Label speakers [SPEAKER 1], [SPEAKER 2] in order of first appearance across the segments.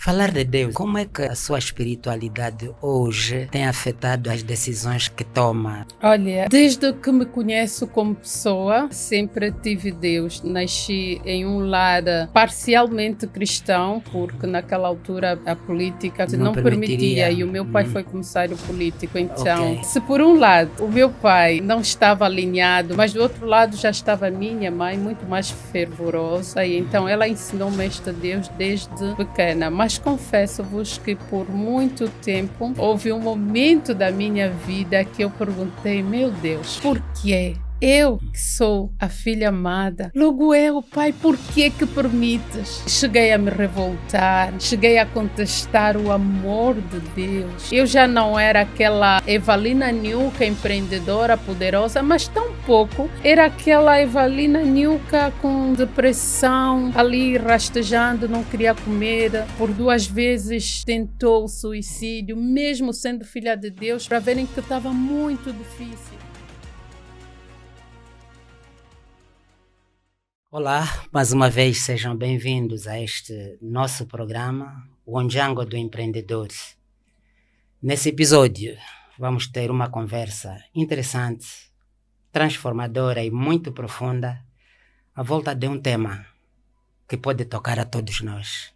[SPEAKER 1] Falar de Deus, como é que a sua espiritualidade hoje tem afetado as decisões que toma?
[SPEAKER 2] Olha, desde que me conheço como pessoa, sempre tive Deus. Nasci em um lar parcialmente cristão, porque naquela altura a política não permitia e o meu pai foi comissário político. Então, se por um lado o meu pai não estava alinhado, mas do outro lado já estava a minha mãe, muito mais fervorosa, e então ela ensinou-me este Deus desde pequena. Mas confesso-vos que por muito tempo houve um momento da minha vida que eu perguntei, meu Deus, por quê? Eu que sou a filha amada, logo eu, pai, por que permites? Cheguei a me revoltar, cheguei a contestar o amor de Deus. Eu já não era aquela Evalina Niuka empreendedora, poderosa, mas tampouco era aquela Evalina Niuka com depressão, ali rastejando, não queria comer. Por 2 vezes tentou o suicídio, mesmo sendo filha de Deus, para verem que estava muito difícil.
[SPEAKER 1] Olá, mais uma vez sejam bem-vindos a este nosso programa, o Onjango do Empreendedor. Nesse episódio, vamos ter uma conversa interessante, transformadora e muito profunda à volta de um tema que pode tocar a todos nós.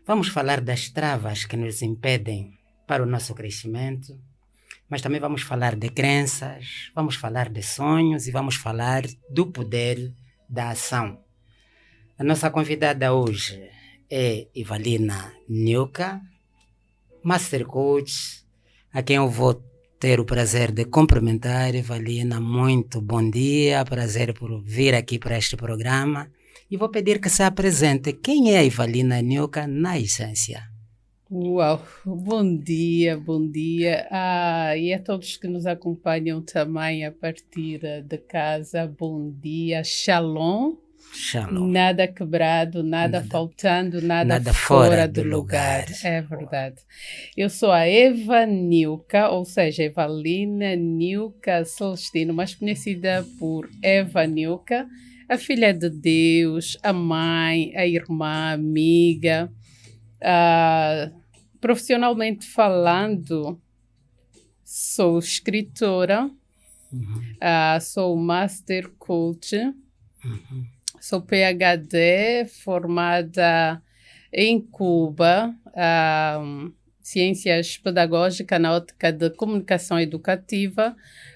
[SPEAKER 1] Vamos falar das travas que nos impedem para o nosso crescimento, mas também vamos falar de crenças, vamos falar de sonhos e vamos falar do poder da ação. A nossa convidada hoje é Evalina Niuka, Master Coach, a quem eu vou ter o prazer de cumprimentar. Evalina, muito bom dia, prazer por vir aqui para este programa. E vou pedir que se apresente. Quem é a Evalina Niuka na essência?
[SPEAKER 2] Uau, bom dia, bom dia. E a todos que nos acompanham também a partir de casa, bom dia, shalom.
[SPEAKER 1] Shalom.
[SPEAKER 2] Nada quebrado, nada faltando, nada fora do lugar. É verdade. Eu sou a Eva Niuka, ou seja, Evalina Niuka Celestino, mais conhecida por Eva Niuka, a filha de Deus, a mãe, a irmã, a amiga. Profissionalmente falando, sou escritora, sou Master Coach, sou PhD formada em Cuba, Ciências Pedagógicas na ótica de Comunicação Educativa,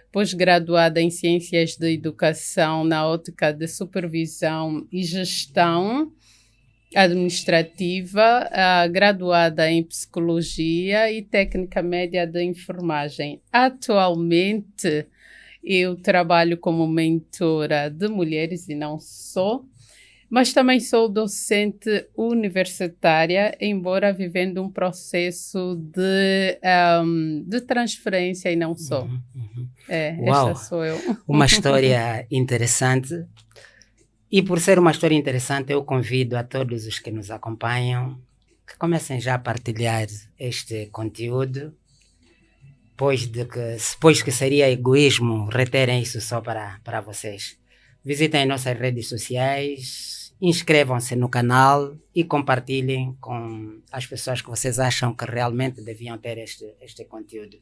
[SPEAKER 2] pós-graduada em Ciências de Educação na ótica de Supervisão e Gestão Administrativa, graduada em Psicologia e Técnica Média de Enfermagem. Atualmente, eu trabalho como mentora de mulheres e não só, mas também sou docente universitária, embora vivendo um processo de transferência e não só.
[SPEAKER 1] Uau,
[SPEAKER 2] esta sou eu.
[SPEAKER 1] Uma história interessante. E por ser uma história interessante, eu convido a todos os que nos acompanham que comecem já a partilhar este conteúdo, pois que seria egoísmo reterem isso só para vocês. Visitem nossas redes sociais, inscrevam-se no canal e compartilhem com as pessoas que vocês acham que realmente deviam ter este conteúdo.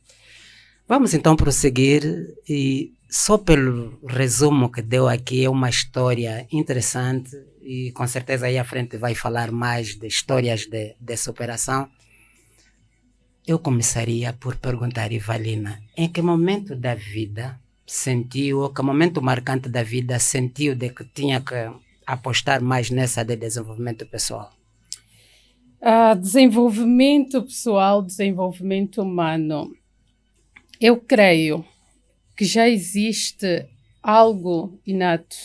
[SPEAKER 1] Vamos então prosseguir, e só pelo resumo que deu aqui é uma história interessante e com certeza aí à frente vai falar mais de histórias de superação. Eu começaria por perguntar, Evalina, em que momento da vida sentiu, ou que momento marcante da vida sentiu de que tinha que apostar mais nessa de desenvolvimento pessoal?
[SPEAKER 2] Desenvolvimento pessoal, desenvolvimento humano. Eu creio que já existe algo inato.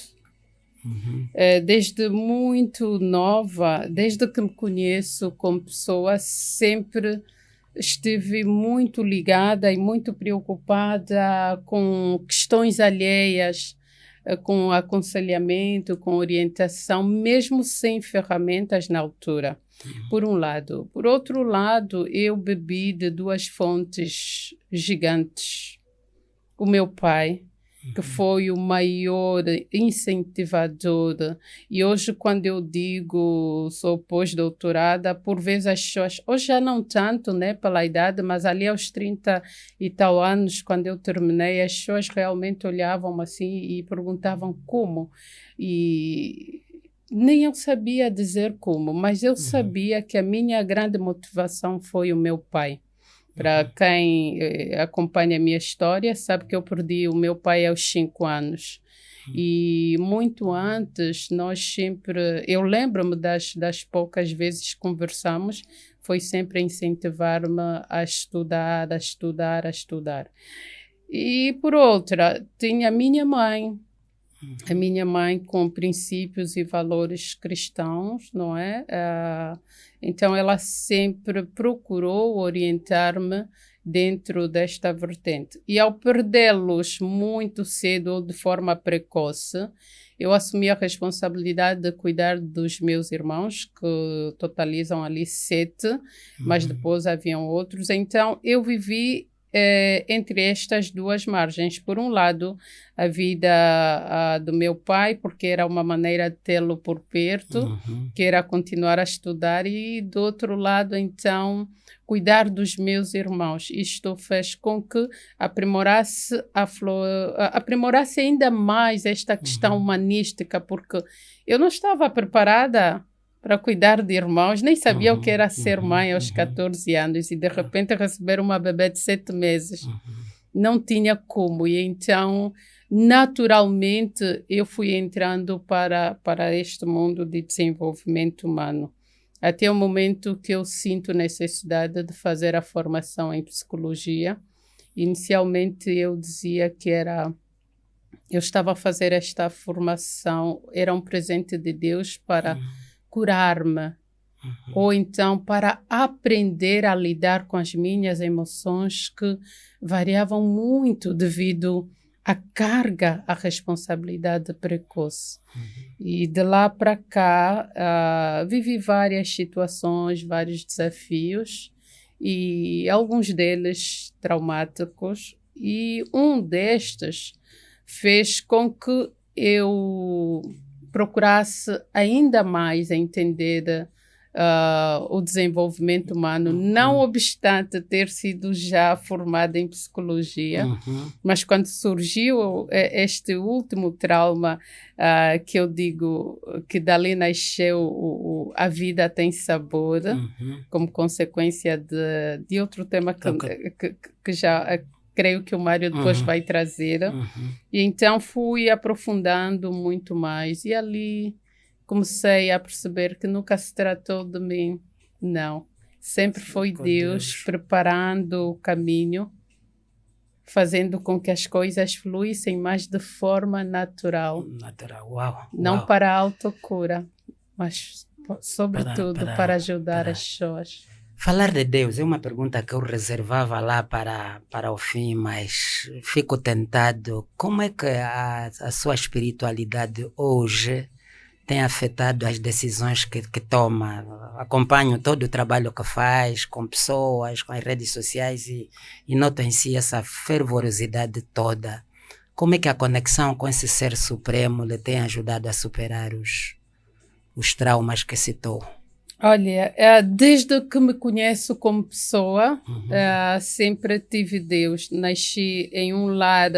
[SPEAKER 2] Desde muito nova, desde que me conheço como pessoa, sempre estive muito ligada e muito preocupada com questões alheias, com aconselhamento, com orientação, mesmo sem ferramentas na altura. Por um lado. Por outro lado, eu bebi de 2 fontes gigantes. O meu pai que foi o maior incentivador. E hoje, quando eu digo sou pós-doutorada, por vezes as pessoas, hoje já não tanto, né, pela idade, mas ali aos 30 e tal anos, quando eu terminei, as pessoas realmente olhavam assim e perguntavam como. E nem eu sabia dizer como, mas eu sabia que a minha grande motivação foi o meu pai. Para quem acompanha a minha história, sabe que eu perdi o meu pai aos 5 anos. E muito antes, nós sempre... Eu lembro-me das poucas vezes que conversamos, foi sempre incentivar-me a estudar, a estudar, a estudar. E, por outra, tinha a minha mãe com princípios e valores cristãos, não é? Então, ela sempre procurou orientar-me dentro desta vertente. E ao perdê-los muito cedo ou de forma precoce, eu assumi a responsabilidade de cuidar dos meus irmãos, que totalizam ali 7, mas depois haviam outros. Então, eu vivi entre estas duas margens. Por um lado, a vida do meu pai, porque era uma maneira de tê-lo por perto, que era continuar a estudar, e do outro lado, então, cuidar dos meus irmãos. Isto fez com que aprimorasse ainda mais esta questão humanística, porque eu não estava preparada para cuidar de irmãos, nem sabia o que era ser mãe aos 14 anos e de repente receber uma bebê de 7 meses. Não tinha como, e então naturalmente eu fui entrando para este mundo de desenvolvimento humano. Até o momento que eu sinto necessidade de fazer a formação em psicologia. Inicialmente eu dizia que eu estava a fazer esta formação, era um presente de Deus para curar-me, ou então para aprender a lidar com as minhas emoções que variavam muito devido à carga, à responsabilidade precoce. E de lá para cá vivi várias situações, vários desafios, e alguns deles traumáticos, e um destes fez com que eu procurasse ainda mais entender o desenvolvimento humano, não obstante ter sido já formada em psicologia, mas quando surgiu este último trauma, que eu digo que dali nasceu a vida tem sabor, como consequência de outro tema que já... creio que o Mário depois vai trazer. E então fui aprofundando muito mais. E ali comecei a perceber que nunca se tratou de mim. Não. Sempre foi Deus preparando o caminho, fazendo com que as coisas fluíssem mais de forma natural.
[SPEAKER 1] Uau.
[SPEAKER 2] Não para a autocura, mas sobretudo para ajudar as pessoas.
[SPEAKER 1] Falar de Deus é uma pergunta que eu reservava lá para o fim, mas fico tentado. Como é que a sua espiritualidade hoje tem afetado as decisões que toma? Acompanho todo o trabalho que faz com pessoas, com as redes sociais e noto em si essa fervorosidade toda. Como é que a conexão com esse ser supremo lhe tem ajudado a superar os traumas que citou?
[SPEAKER 2] Olha, desde que me conheço como pessoa, sempre tive Deus. Nasci em um lar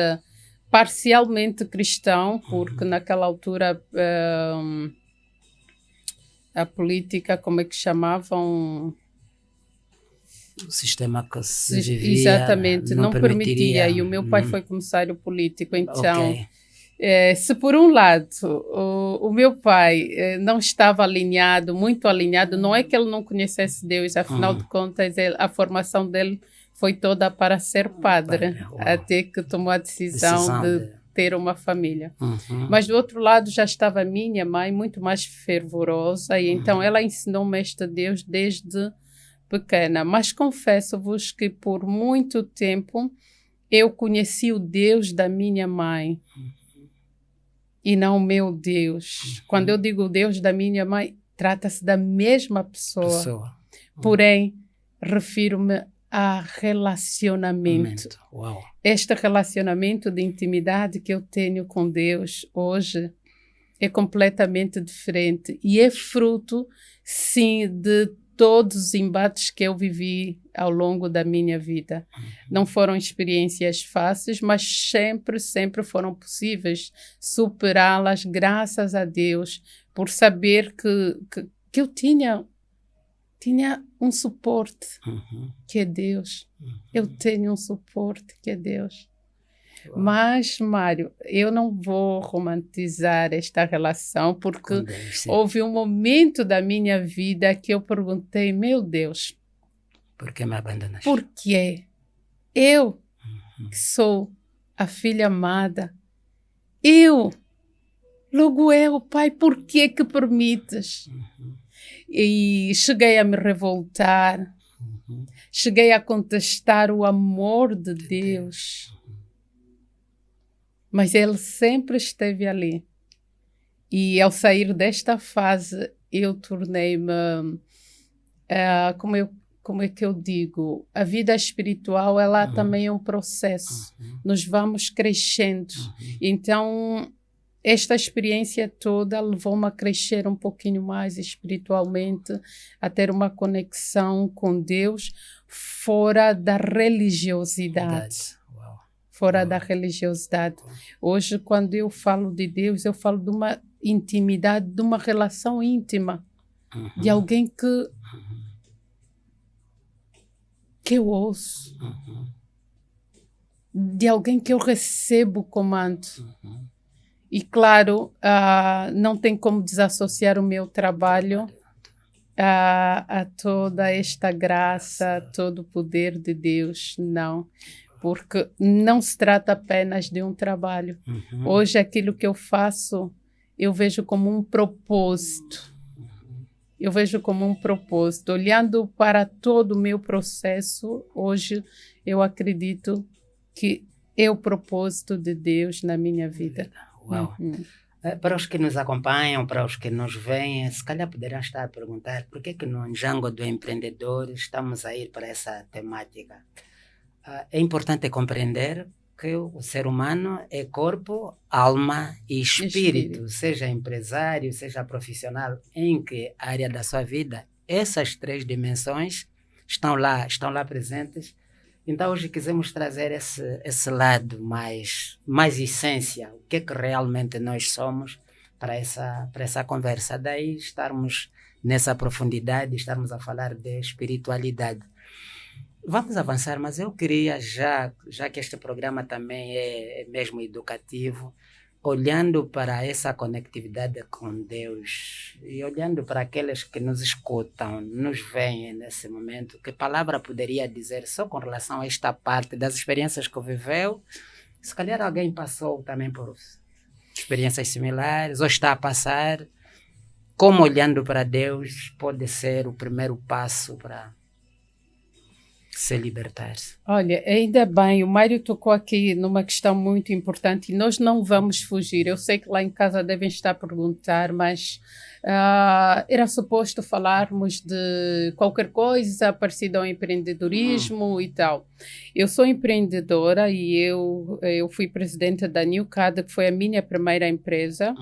[SPEAKER 2] parcialmente cristão, porque naquela altura a política, como é que chamavam?
[SPEAKER 1] O sistema que se vivia
[SPEAKER 2] exatamente, não permitia. E o meu pai foi comissário político, então...
[SPEAKER 1] Okay.
[SPEAKER 2] Se por um lado o meu pai não estava muito alinhado, não é que ele não conhecesse Deus, afinal de contas a formação dele foi toda para ser padre. Até que tomou a decisão de ter uma família. Mas do outro lado já estava minha mãe, muito mais fervorosa, e então ela ensinou-me este Deus desde pequena. Mas confesso-vos que por muito tempo eu conheci o Deus da minha mãe. E não o meu Deus. Quando eu digo o Deus da minha mãe, trata-se da mesma pessoa. Porém, refiro-me a relacionamento.
[SPEAKER 1] Uau.
[SPEAKER 2] Este relacionamento de intimidade que eu tenho com Deus hoje é completamente diferente e é fruto, sim, de todos os embates que eu vivi ao longo da minha vida. Não foram experiências fáceis, mas sempre foram possíveis superá-las, graças a Deus, por saber que eu tinha um suporte, que é Deus. Eu tenho um suporte, que é Deus.
[SPEAKER 1] Uau.
[SPEAKER 2] Mas, Mário, eu não vou romantizar esta relação, porque
[SPEAKER 1] Deus,
[SPEAKER 2] houve um momento da minha vida que eu perguntei, meu Deus,
[SPEAKER 1] por que me abandonaste?
[SPEAKER 2] por quê? Eu, que sou a filha amada, logo eu, Pai, por que permites? E cheguei a me revoltar, cheguei a contestar o amor de Deus. Mas Ele sempre esteve ali. E ao sair desta fase, eu tornei-me, como é que eu digo? A vida espiritual, ela também é um processo. Nós vamos crescendo. Então, esta experiência toda levou-me a crescer um pouquinho mais espiritualmente, a ter uma conexão com Deus fora da religiosidade. Fora da religiosidade. Hoje, quando eu falo de Deus, eu falo de uma intimidade, de uma relação íntima, de alguém que eu ouço, de alguém que eu recebo o comando. E, claro, não tem como desassociar o meu trabalho a toda esta graça, todo o poder de Deus, não. Porque não se trata apenas de um trabalho. Hoje, aquilo que eu faço, eu vejo como um propósito. Eu vejo como um propósito. Olhando para todo o meu processo, hoje eu acredito que é o propósito de Deus na minha vida.
[SPEAKER 1] Uau. Para os que nos acompanham, para os que nos veem, se calhar poderão estar a perguntar por que no Django do Empreendedor estamos a ir para essa temática. É importante compreender que o ser humano é corpo, alma e espírito. Seja empresário, seja profissional, em que área da sua vida, essas três dimensões estão lá presentes. Então hoje quisemos trazer esse lado mais essência, o que é que realmente nós somos para essa conversa. Daí estarmos nessa profundidade, estarmos a falar de espiritualidade. Vamos avançar, mas eu queria, já que este programa também é mesmo educativo, olhando para essa conectividade com Deus e olhando para aqueles que nos escutam, nos veem nesse momento, que palavra poderia dizer só com relação a esta parte das experiências que viveu? Se calhar alguém passou também por experiências similares ou está a passar. Como olhando para Deus pode ser o primeiro passo para se libertar?
[SPEAKER 2] Olha, ainda bem, o Mário tocou aqui numa questão muito importante e nós não vamos fugir. Eu sei que lá em casa devem estar a perguntar, mas era suposto falarmos de qualquer coisa parecida ao empreendedorismo e tal. Eu sou empreendedora e eu fui presidente da Newcad, que foi a minha primeira empresa,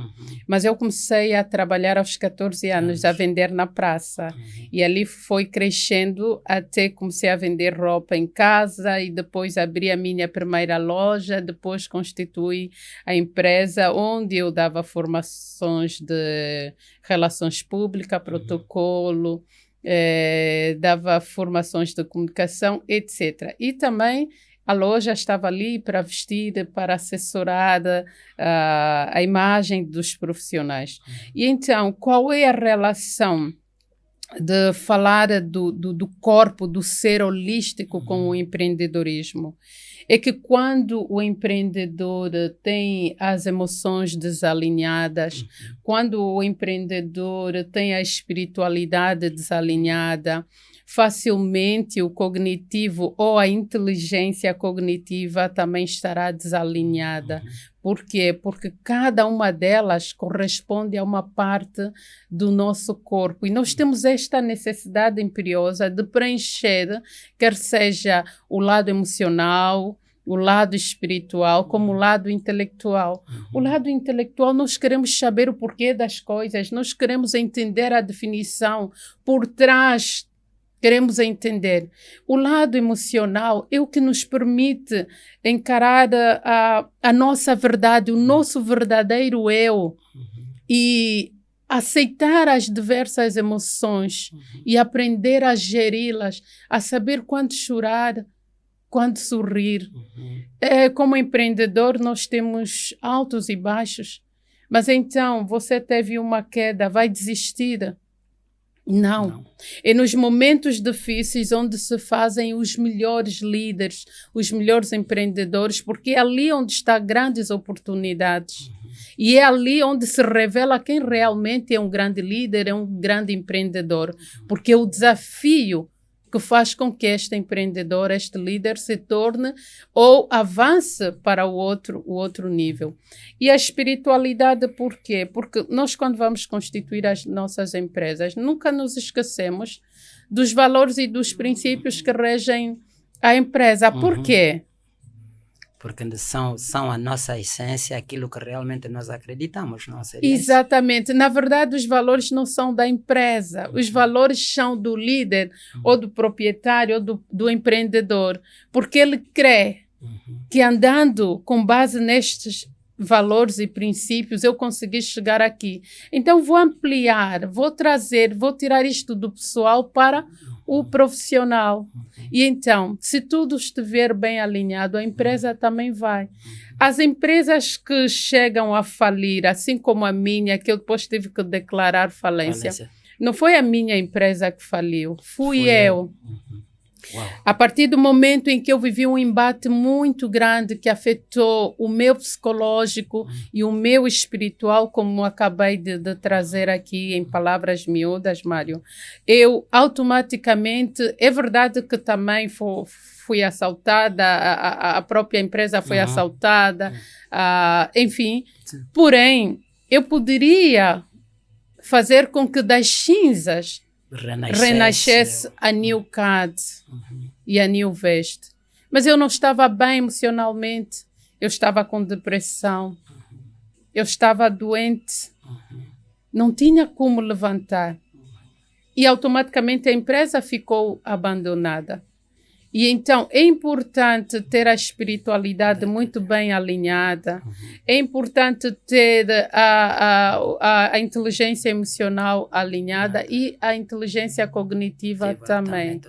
[SPEAKER 2] mas eu comecei a trabalhar aos 14 anos, a vender na praça. E ali foi crescendo até comecei a vender roupa em casa e depois abri a minha primeira loja, depois constituí a empresa onde eu dava formações de relações públicas, protocolo, dava formações de comunicação, etc. E também a loja estava ali para vestir, para assessorar a imagem dos profissionais. E então, qual é a relação de falar do corpo, do ser holístico com o empreendedorismo? É que quando o empreendedor tem as emoções desalinhadas, quando o empreendedor tem a espiritualidade desalinhada, facilmente o cognitivo ou a inteligência cognitiva também estará desalinhada. Por quê? Porque cada uma delas corresponde a uma parte do nosso corpo. E nós temos esta necessidade imperiosa de preencher, quer seja o lado emocional, o lado espiritual, como o lado intelectual. O lado intelectual, nós queremos saber o porquê das coisas, nós queremos entender a definição por trás, queremos entender. O lado emocional é o que nos permite encarar a nossa verdade, o nosso verdadeiro eu, e aceitar as diversas emoções e aprender a geri-las, a saber quando chorar, quando sorrir. Como empreendedor, nós temos altos e baixos. Mas então, você teve uma queda, vai desistir? Não. É nos momentos difíceis onde se fazem os melhores líderes, os melhores empreendedores, porque é ali onde estão grandes oportunidades. E é ali onde se revela quem realmente é um grande líder, é um grande empreendedor. Porque é o desafio que faz com que este empreendedor, este líder, se torne ou avance para o outro nível. E a espiritualidade, por quê? Porque nós, quando vamos constituir as nossas empresas, nunca nos esquecemos dos valores e dos princípios que regem a empresa. Por quê?
[SPEAKER 1] Porque são a nossa essência, aquilo que realmente nós acreditamos, não seria
[SPEAKER 2] Exatamente. Isso? Na verdade, os valores não são da empresa. Os valores são do líder, ou do proprietário, ou do empreendedor. Porque ele crê que andando com base nestes valores e princípios, eu consegui chegar aqui. Então, vou ampliar, vou tirar isto do pessoal para o profissional. E então, se tudo estiver bem alinhado, a empresa também vai. As empresas que chegam a falir, assim como a minha, que eu depois tive que declarar falência. Não foi a minha empresa que faliu, fui eu. Uau. A partir do momento em que eu vivi um embate muito grande que afetou o meu psicológico e o meu espiritual, como acabei de trazer aqui em palavras miúdas, Mário, eu automaticamente, é verdade que também fui assaltada, a própria empresa foi assaltada, enfim, porém, eu poderia fazer com que das cinzas renascesse a New Cad e a New Vest. Mas eu não estava bem emocionalmente, eu estava com depressão, eu estava doente, não tinha como levantar. E automaticamente a empresa ficou abandonada. E então é importante ter a espiritualidade muito bem alinhada, é importante ter a inteligência emocional alinhada e a inteligência cognitiva também.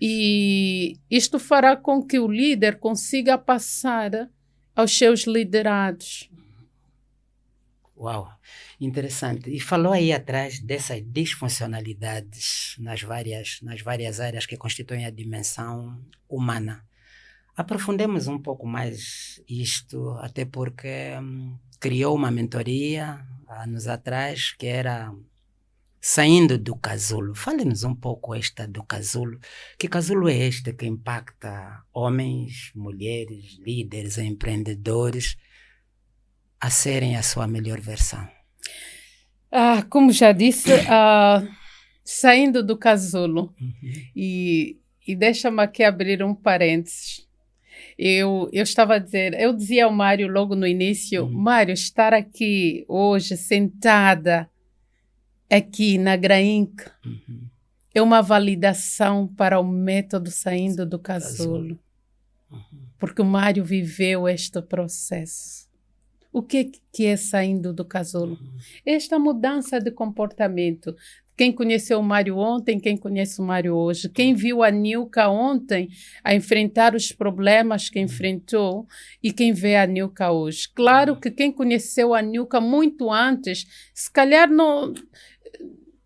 [SPEAKER 2] E isto fará com que o líder consiga passar aos seus liderados.
[SPEAKER 1] Uau, interessante. E falou aí atrás dessas disfuncionalidades nas várias áreas que constituem a dimensão humana. Aprofundemos um pouco mais isto, até porque criou uma mentoria há anos atrás que era Saindo do Casulo. Fale-nos um pouco do casulo. Que casulo é este que impacta homens, mulheres, líderes, empreendedores a serem a sua melhor versão?
[SPEAKER 2] Como já disse, saindo do casulo. E deixa-me aqui abrir um parênteses. Eu estava a dizer, eu dizia ao Mário logo no início, Mário, estar aqui hoje, sentada aqui na Grainc, é uma validação para o método Saindo do Casulo. Porque o Mário viveu este processo. O que é saindo do casulo? Esta mudança de comportamento. Quem conheceu o Mário ontem, quem conhece o Mário hoje, quem viu a Nilka ontem a enfrentar os problemas que enfrentou e quem vê a Nilka hoje. Claro que quem conheceu a Nilka muito antes, se calhar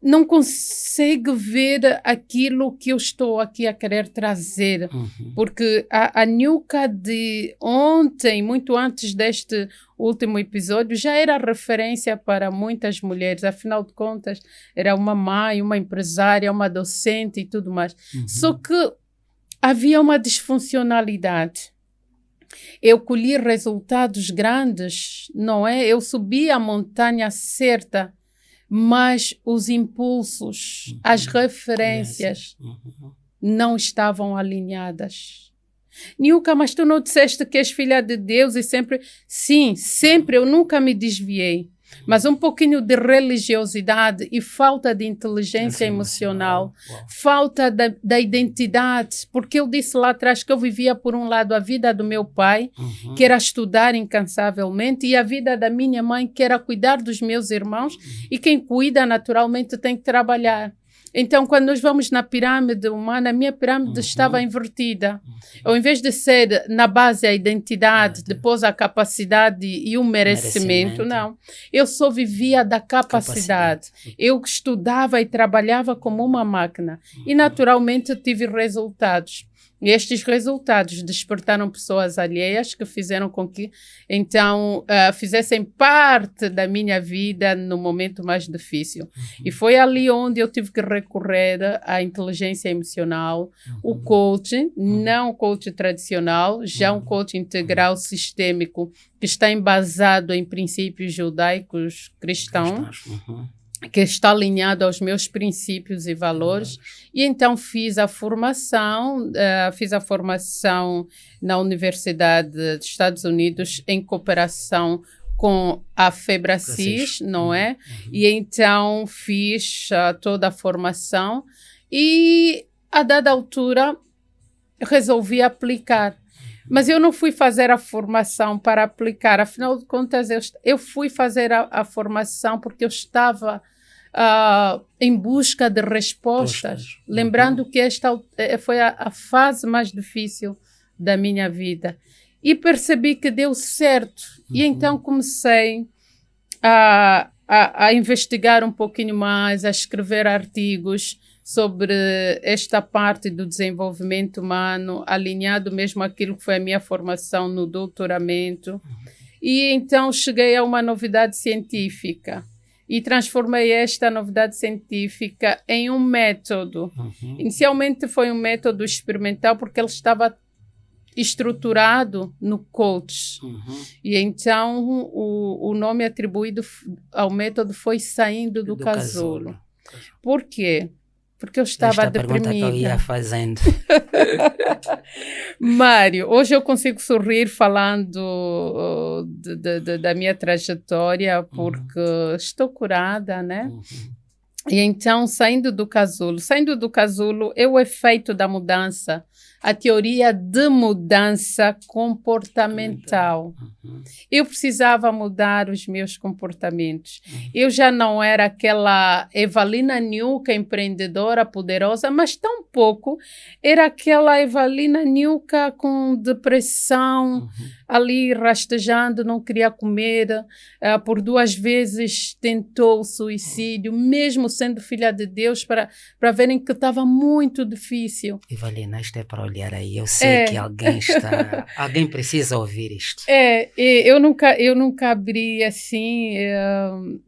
[SPEAKER 2] não consegue ver aquilo que eu estou aqui a querer trazer. Porque a Nilka de ontem, muito antes deste último episódio, já era referência para muitas mulheres. Afinal de contas, era uma mãe, uma empresária, uma docente e tudo mais. Só que havia uma disfuncionalidade. Eu colhi resultados grandes, não é? Eu subi a montanha certa, mas os impulsos, as referências não estavam alinhadas. Nilka, mas tu não disseste que és filha de Deus e sempre... Sim, sempre, eu nunca me desviei. Mas um pouquinho de religiosidade e falta de inteligência emocional, falta da identidade, porque eu disse lá atrás que eu vivia, por um lado, a vida do meu pai, que era estudar incansavelmente, e a vida da minha mãe, que era cuidar dos meus irmãos, e quem cuida, naturalmente, tem que trabalhar. Então, quando nós vamos na pirâmide humana, a minha pirâmide estava invertida. Ao invés de ser na base a identidade, depois a capacidade e o merecimento, não. Eu só vivia da capacidade. Eu estudava e trabalhava como uma máquina. E, naturalmente, tive resultados. E estes resultados despertaram pessoas alheias que fizeram com que, então, fizessem parte da minha vida no momento mais difícil. E foi ali onde eu tive que recorrer à inteligência emocional, o coaching, não o coaching tradicional, já um coaching integral sistêmico que está embasado em princípios judaicos cristãos. Que está alinhado aos meus princípios e valores. E então fiz a formação na Universidade dos Estados Unidos em cooperação com a Febracis, não é? E então fiz toda a formação e, a dada altura, resolvi aplicar. Mas eu não fui fazer a formação para aplicar. Afinal de contas, eu fui fazer a formação porque eu estava em busca de respostas. Lembrando que esta foi a fase mais difícil da minha vida. E percebi que deu certo. E então comecei a investigar um pouquinho mais, a escrever artigos sobre esta parte do desenvolvimento humano, alinhado mesmo àquilo que foi a minha formação no doutoramento. E então cheguei a uma novidade científica e transformei esta novidade científica em um método. Inicialmente foi um método experimental porque ele estava estruturado no coach. E então o nome atribuído ao método foi Saindo do Casulo. Por quê? Porque eu estava deprimida. Esta pergunta que eu ia
[SPEAKER 1] fazendo.
[SPEAKER 2] Mário, hoje eu consigo sorrir falando da minha trajetória porque estou curada, né? E então, saindo do casulo é o efeito da mudança, a teoria de mudança comportamental. Eu precisava mudar os meus comportamentos. Eu já não era aquela Evalina Nilka, empreendedora, poderosa, mas tampouco era aquela Evalina Nilka com depressão, ali rastejando, não queria comer, por 2 vezes tentou o suicídio, mesmo sendo filha de Deus, para verem que estava muito difícil.
[SPEAKER 1] Evalina, isto é para olhar aí, eu sei que alguém precisa ouvir isto.
[SPEAKER 2] Eu nunca abri assim,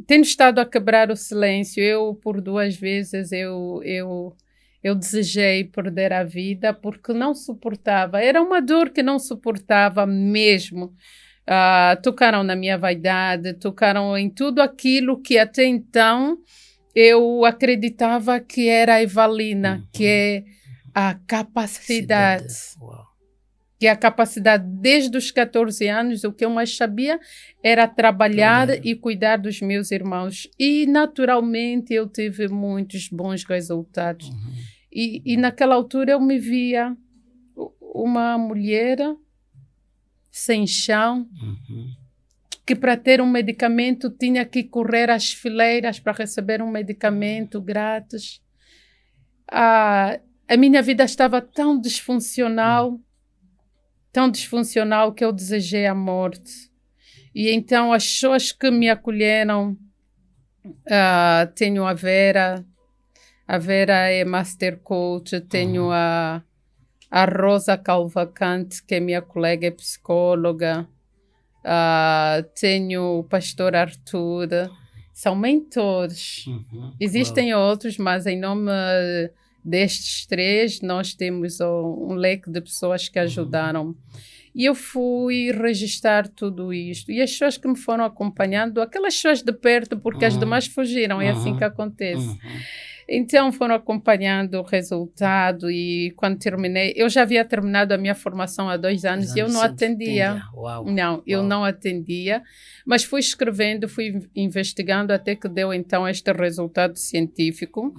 [SPEAKER 2] tenho estado a quebrar o silêncio. Eu, por 2 vezes, eu desejei perder a vida porque não suportava, era uma dor que não suportava mesmo. Tocaram na minha vaidade, tocaram em tudo aquilo que até então eu acreditava que era a Evalina, que é a capacidade. Que a capacidade, desde os 14 anos, o que eu mais sabia era trabalhar e cuidar dos meus irmãos. E, naturalmente, eu tive muitos bons resultados. E naquela altura eu me via uma mulher sem chão, que para ter um medicamento tinha que correr às fileiras para receber um medicamento grátis. A minha vida estava tão disfuncional que eu desejei a morte. E então as pessoas que me acolheram, tenho a Vera é Master Coach, tenho a Rosa Calvacante, que é minha colega, é psicóloga, tenho o pastor Arthur, são mentores. Existem outros, mas em nome destes 3, nós temos um leque de pessoas que ajudaram. E eu fui registrar tudo isto. E as pessoas que me foram acompanhando, aquelas pessoas de perto, porque as demais fugiram, é assim que acontece. Então foram acompanhando o resultado e quando terminei, eu já havia terminado a minha formação há 2 anos e eu não atendia. Não, eu não atendia, mas fui escrevendo, fui investigando até que deu então este resultado científico.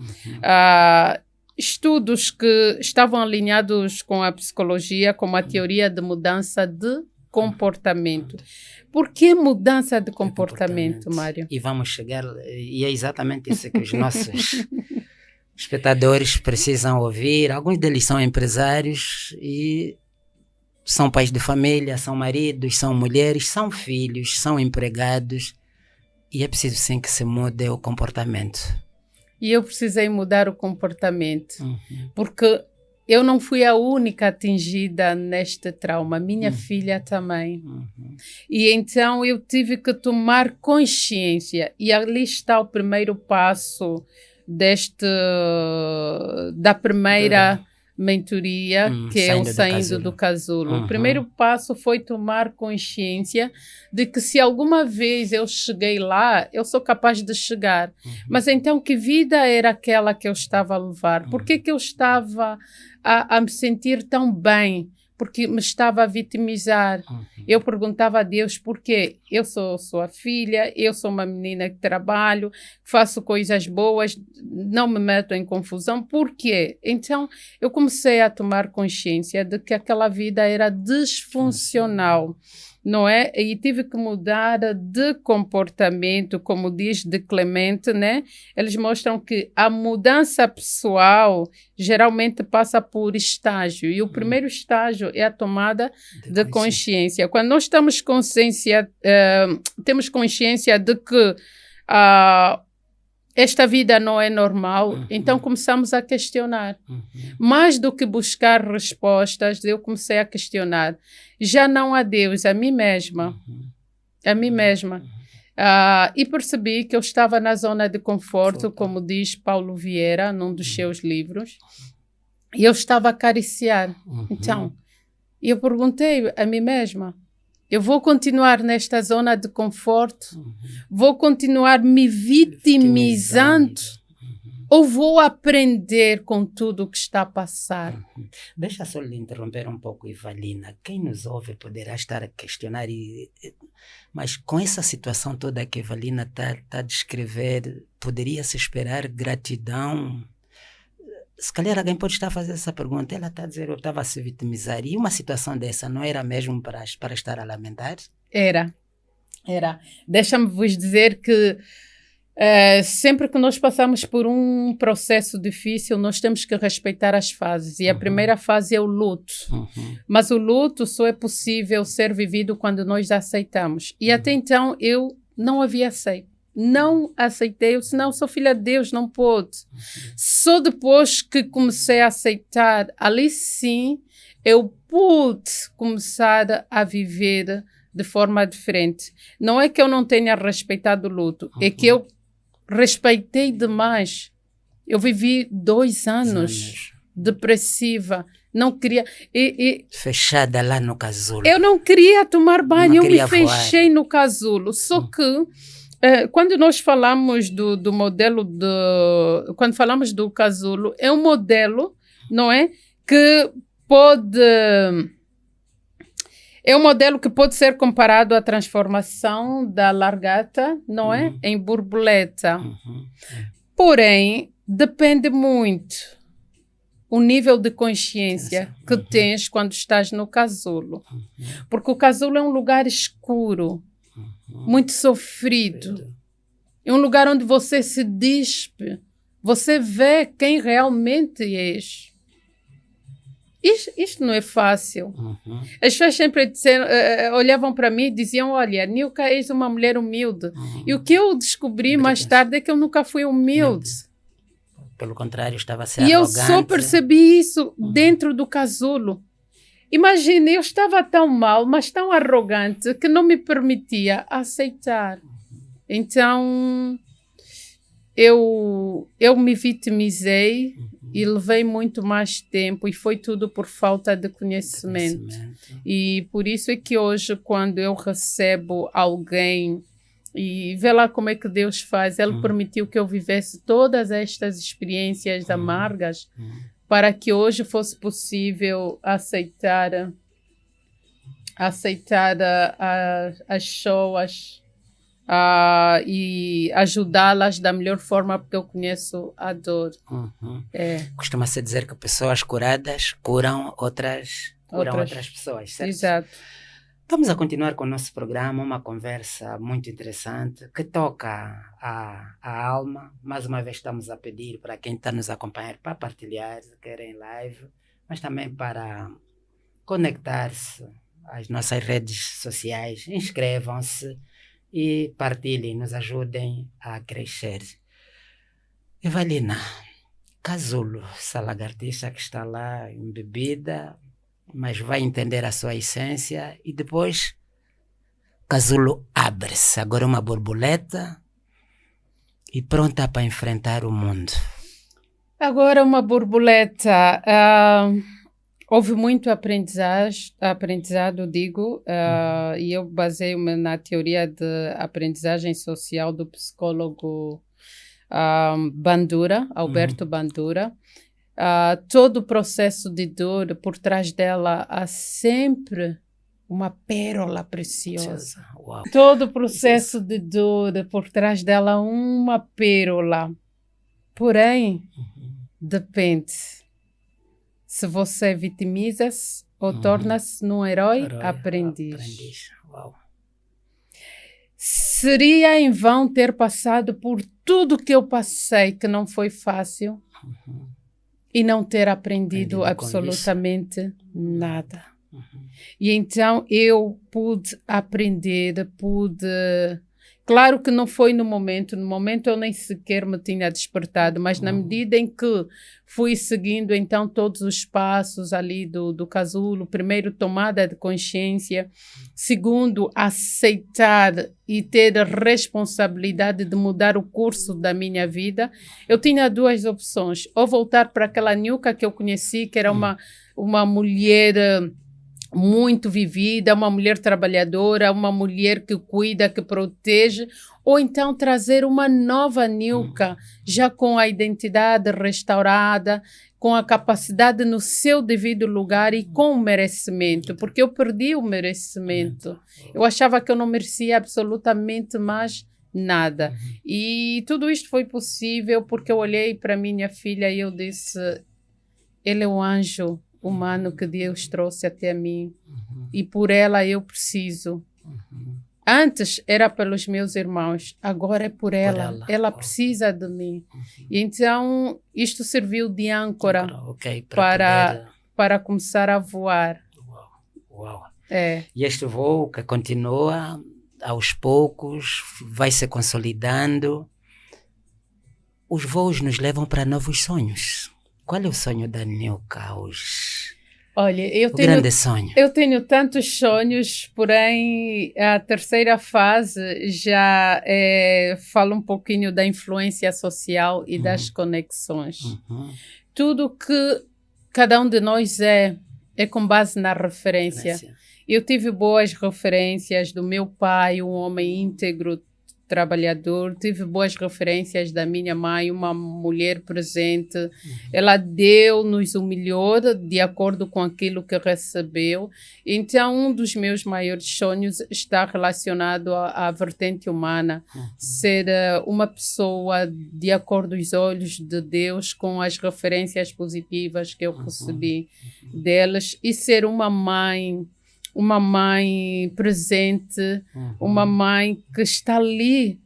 [SPEAKER 2] Estudos que estavam alinhados com a psicologia, como a teoria de mudança de comportamento. Por que mudança de comportamento, Mário?
[SPEAKER 1] E vamos chegar, e é exatamente isso que os nossos espectadores precisam ouvir. Alguns deles são empresários e são pais de família, são maridos, são mulheres, são filhos, são empregados. E é preciso sim que se mude o comportamento.
[SPEAKER 2] E eu precisei mudar o comportamento, porque eu não fui a única atingida neste trauma, minha filha também. E então eu tive que tomar consciência, e ali está o primeiro passo da primeira mentoria, que é o Saindo do Casulo. O primeiro passo foi tomar consciência de que se alguma vez eu cheguei lá, eu sou capaz de chegar. Mas então que vida era aquela que eu estava a levar? Por que eu estava a me sentir tão bem? Porque me estava a vitimizar. Eu perguntava a Deus por quê. Eu sou sua filha, eu sou uma menina que trabalho, faço coisas boas, não me meto em confusão. Por quê? Então, eu comecei a tomar consciência de que aquela vida era disfuncional, não é? E tive que mudar de comportamento, como diz de Clemente, né? Eles mostram que a mudança pessoal geralmente passa por estágio. E o primeiro estágio é a tomada de consciência. Quando nós temos consciência de que esta vida não é normal, então começamos a questionar. Mais do que buscar respostas, eu comecei a questionar. Já não a Deus, a mim mesma. A mim mesma. E percebi que eu estava na zona de conforto, como diz Paulo Vieira, num dos seus livros, e eu estava a acariciar. Então, eu perguntei a mim mesma, eu vou continuar nesta zona de conforto? Vou continuar me vitimizando? Ou vou aprender com tudo o que está a passar?
[SPEAKER 1] Deixa só lhe interromper um pouco, Ivalina. Quem nos ouve poderá estar a questionar, mas com essa situação toda que a Ivalina está a descrever, poderia-se esperar gratidão? Se calhar alguém pode estar a fazer essa pergunta. Ela está a dizer, eu estava a se vitimizar. E uma situação dessa não era mesmo para estar a lamentar?
[SPEAKER 2] Era. Deixa-me vos dizer que sempre que nós passamos por um processo difícil, nós temos que respeitar as fases. E a primeira fase é o luto. Mas o luto só é possível ser vivido quando nós aceitamos. E até então eu não havia aceito. Não aceitei, eu disse, não, sou filha de Deus, não pode. Só depois que comecei a aceitar, ali sim, eu pude começar a viver de forma diferente. Não é que eu não tenha respeitado o luto, é que eu respeitei demais. Eu vivi 2 anos depressiva, não queria...
[SPEAKER 1] Fechada lá no casulo.
[SPEAKER 2] Eu não queria tomar banho, eu me fechei no casulo, só que quando nós falamos do modelo quando falamos do casulo, é um modelo, não é? É um modelo que pode ser comparado à transformação da largata, não é? Em borboleta. Porém, depende muito o nível de consciência que tens quando estás no casulo. Porque o casulo é um lugar escuro, muito sofrido. É um lugar onde você se despe. Você vê quem realmente és. Isto não é fácil. As pessoas sempre olhavam para mim e diziam, olha, Nilka, és uma mulher humilde. E o que eu descobri mais tarde é que eu nunca fui humilde.
[SPEAKER 1] Pelo contrário, estava a ser
[SPEAKER 2] arrogante. E eu
[SPEAKER 1] só
[SPEAKER 2] percebi isso dentro do casulo. Imagine, eu estava tão mal, mas tão arrogante, que não me permitia aceitar. Então, eu me vitimizei e levei muito mais tempo, e foi tudo por falta de conhecimento. E por isso é que hoje, quando eu recebo alguém, e vê lá como é que Deus faz, Ele permitiu que eu vivesse todas estas experiências amargas, para que hoje fosse possível aceitar as pessoas e ajudá-las da melhor forma, porque eu conheço a dor.
[SPEAKER 1] Costuma-se dizer que pessoas curadas curam outras pessoas, certo?
[SPEAKER 2] Exato.
[SPEAKER 1] Vamos a continuar com o nosso programa, uma conversa muito interessante que toca a alma. Mais uma vez estamos a pedir para quem está nos acompanhando para partilhar, quer em live, mas também para conectar-se às nossas redes sociais. Inscrevam-se e partilhem, nos ajudem a crescer. Evalina, casulo, essa lagartixa que está lá embebida, mas vai entender a sua essência, e depois casulo abre-se, agora uma borboleta e pronta para enfrentar o mundo.
[SPEAKER 2] Agora uma borboleta. Houve muito aprendizado, digo, e eu baseio-me na teoria de aprendizagem social do psicólogo Bandura, Alberto Bandura. Todo o processo de dor, por trás dela há sempre uma pérola preciosa.
[SPEAKER 1] Uau.
[SPEAKER 2] Todo o processo de dor, por trás dela uma pérola. Porém, depende. Se você vitimiza-se ou torna-se num herói aprendiz.
[SPEAKER 1] Uau.
[SPEAKER 2] Seria em vão ter passado por tudo que eu passei, que não foi fácil, e não ter aprendido absolutamente nada. E então eu pude aprender, Claro que não foi no momento eu nem sequer me tinha despertado, mas na medida em que fui seguindo então todos os passos ali do casulo, primeiro tomada de consciência, segundo aceitar e ter a responsabilidade de mudar o curso da minha vida, eu tinha duas opções: ou voltar para aquela Nilka que eu conheci, que era uma mulher muito vivida, uma mulher trabalhadora, uma mulher que cuida, que protege, ou então trazer uma nova Nilka, já com a identidade restaurada, com a capacidade no seu devido lugar e com o merecimento, porque eu perdi o merecimento. Eu achava que eu não merecia absolutamente mais nada. E tudo isto foi possível porque eu olhei para minha filha e eu disse: ele é o anjo humano que Deus trouxe até mim, e por ela eu preciso. Antes era pelos meus irmãos, agora é por ela. Ela precisa de mim. E então isto serviu de âncora para começar a voar.
[SPEAKER 1] Uau. E este voo que continua aos poucos, vai se consolidando. Os voos nos levam para novos sonhos. Qual é o sonho da Nilka hoje?
[SPEAKER 2] Olha,
[SPEAKER 1] grande sonho.
[SPEAKER 2] Eu tenho tantos sonhos, porém a terceira fase já fala um pouquinho da influência social e das conexões. Tudo que cada um de nós é com base na referência. Eu tive boas referências do meu pai, um homem íntegro, trabalhador, tive boas referências da minha mãe, uma mulher presente. Ela deu-nos o melhor de acordo com aquilo que recebeu. Então, um dos meus maiores sonhos está relacionado à vertente humana, ser uma pessoa de acordo com os olhos de Deus, com as referências positivas que eu recebi delas, e ser uma mãe presente, uma mãe que está ali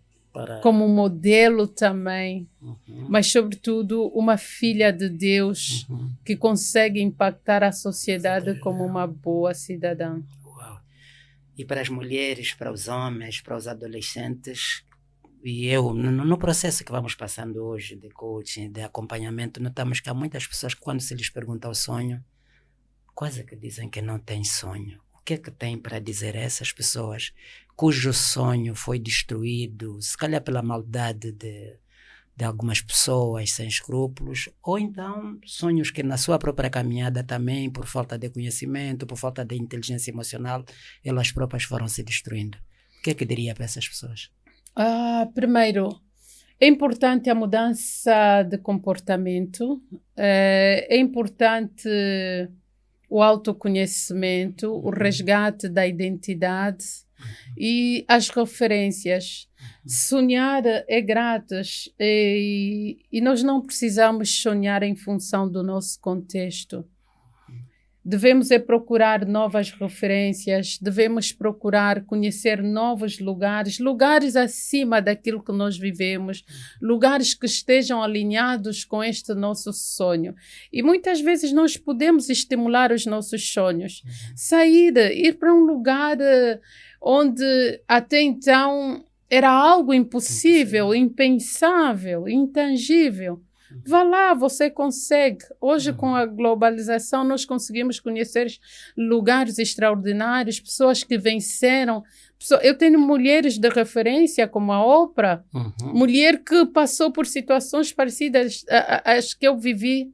[SPEAKER 2] como modelo também, mas sobretudo uma filha de Deus que consegue impactar a sociedade como uma boa cidadã.
[SPEAKER 1] Uau. E para as mulheres, para os homens, para os adolescentes, e eu, no processo que vamos passando hoje de coaching, de acompanhamento, notamos que há muitas pessoas que, quando se lhes pergunta o sonho, quase que dizem que não têm sonho. O que é que tem para dizer a essas pessoas cujo sonho foi destruído, se calhar pela maldade de algumas pessoas sem escrúpulos, ou então sonhos que na sua própria caminhada também, por falta de conhecimento, por falta de inteligência emocional, elas próprias foram se destruindo. O que é que diria para essas pessoas?
[SPEAKER 2] Primeiro, é importante a mudança de comportamento, é importante o autoconhecimento, o resgate da identidade e as referências. Sonhar é grátis e nós não precisamos sonhar em função do nosso contexto. Devemos procurar novas referências, devemos procurar conhecer novos lugares, lugares acima daquilo que nós vivemos, lugares que estejam alinhados com este nosso sonho. E muitas vezes nós podemos estimular os nossos sonhos, sair, ir para um lugar onde até então era algo impossível, impensável, intangível. Vá lá, você consegue. Hoje, com a globalização, nós conseguimos conhecer lugares extraordinários, pessoas que venceram. Eu tenho mulheres de referência, como a Oprah, mulher que passou por situações parecidas às que eu vivi.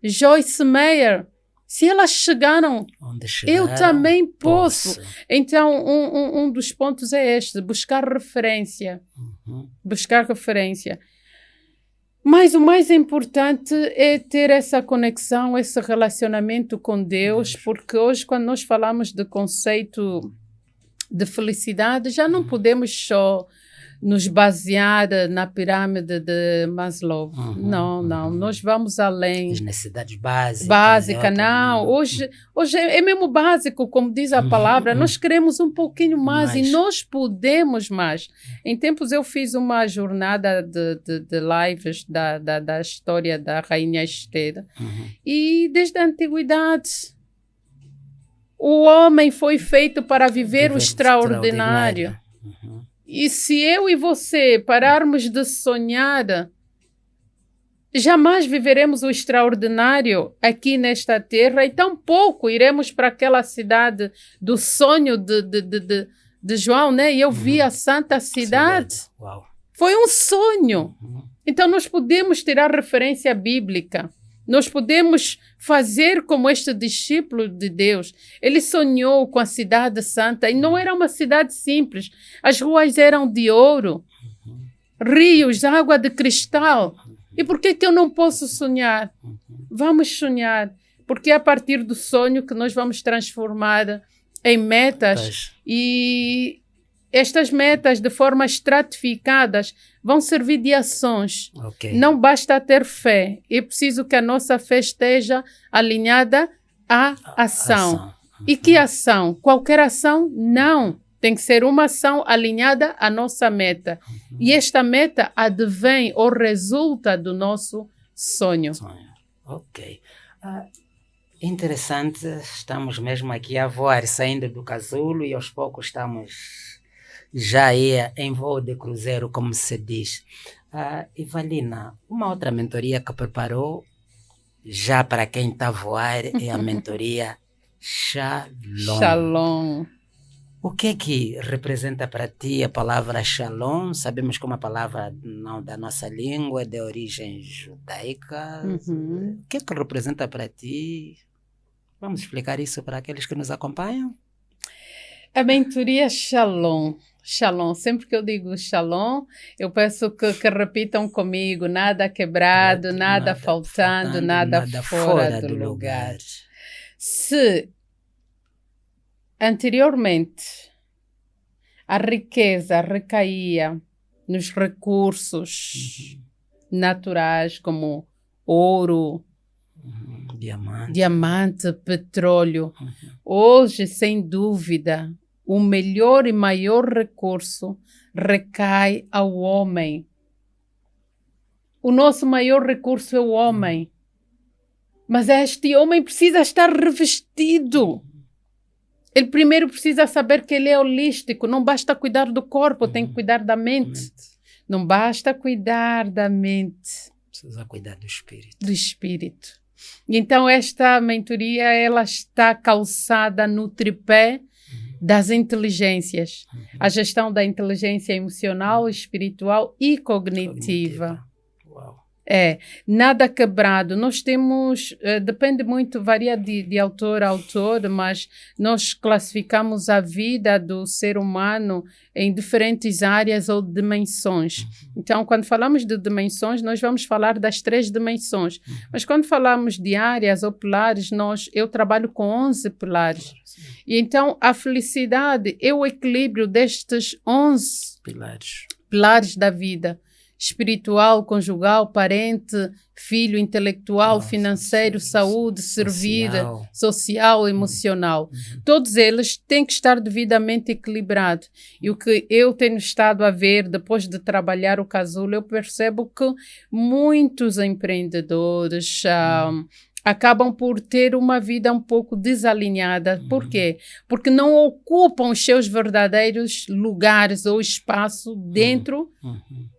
[SPEAKER 2] Joyce Meyer. Se elas chegaram, eu também posso. Então, um dos pontos é este, buscar referência. Buscar referência. Mas o mais importante é ter essa conexão, esse relacionamento com Deus, porque hoje, quando nós falamos de conceito de felicidade, já não podemos só nos basear na pirâmide de Maslow. Não, nós vamos além.
[SPEAKER 1] As necessidades básicas.
[SPEAKER 2] Básica, não. Hoje é mesmo básico, como diz a palavra. Nós queremos um pouquinho mais e nós podemos mais. Em tempos eu fiz uma jornada de lives da história da Rainha Esther. E desde a antiguidade, o homem foi feito para viver o extraordinário. E se eu e você pararmos de sonhar, jamais viveremos o extraordinário aqui nesta terra e tampouco iremos para aquela cidade do sonho de João, né? E eu vi a santa cidade.
[SPEAKER 1] Uau.
[SPEAKER 2] Foi um sonho. Então nós podemos tirar referência bíblica. Nós podemos fazer como este discípulo de Deus. Ele sonhou com a cidade santa e não era uma cidade simples. As ruas eram de ouro, rios, água de cristal. E por que eu não posso sonhar? Vamos sonhar, porque é a partir do sonho que nós vamos transformar em metas e estas metas, de forma estratificadas, vão servir de ações. Não basta ter fé. É preciso que a nossa fé esteja alinhada à ação. E que ação? Qualquer ação? Não. Tem que ser uma ação alinhada à nossa meta. E esta meta advém ou resulta do nosso sonho.
[SPEAKER 1] Ok. Interessante. Estamos mesmo aqui a voar, saindo do casulo e aos poucos estamos... já ia em voo de cruzeiro, como se diz. Evalina, uma outra mentoria que preparou, já para quem está a voar, é a mentoria Shalom.
[SPEAKER 2] Shalom.
[SPEAKER 1] O que é que representa para ti a palavra Shalom? Sabemos que é uma palavra não da nossa língua, de origem judaica. O que é que representa para ti? Vamos explicar isso para aqueles que nos acompanham?
[SPEAKER 2] A mentoria Shalom. Shalom. Sempre que eu digo Shalom, eu peço que repitam comigo. Nada quebrado, nada faltando, nada fora do lugar. Se anteriormente a riqueza recaía nos recursos naturais como ouro, diamante, petróleo, hoje, sem dúvida, o melhor e maior recurso recai ao homem. O nosso maior recurso é o homem. Mas este homem precisa estar revestido. Ele primeiro precisa saber que ele é holístico. Não basta cuidar do corpo, tem que cuidar da mente. Não basta cuidar da mente.
[SPEAKER 1] Precisa cuidar do espírito.
[SPEAKER 2] Do espírito. Então, esta mentoria ela está calçada no tripé das inteligências. A gestão da inteligência emocional, espiritual e cognitiva.
[SPEAKER 1] Uau.
[SPEAKER 2] Nada quebrado. Nós temos, depende muito, varia de autor a autor, mas nós classificamos a vida do ser humano em diferentes áreas ou dimensões. Então, quando falamos de dimensões, nós vamos falar das 3 dimensões. Mas quando falamos de áreas ou pilares, eu trabalho com 11 pilares. E então, a felicidade é o equilíbrio destes 11 pilares da vida. Espiritual, conjugal, parente, filho, intelectual, financeiro, saúde, servir, social, emocional. Todos eles têm que estar devidamente equilibrados. E o que eu tenho estado a ver, depois de trabalhar o casulo, eu percebo que muitos empreendedores acabam por ter uma vida um pouco desalinhada. Por quê? Porque não ocupam os seus verdadeiros lugares ou espaço dentro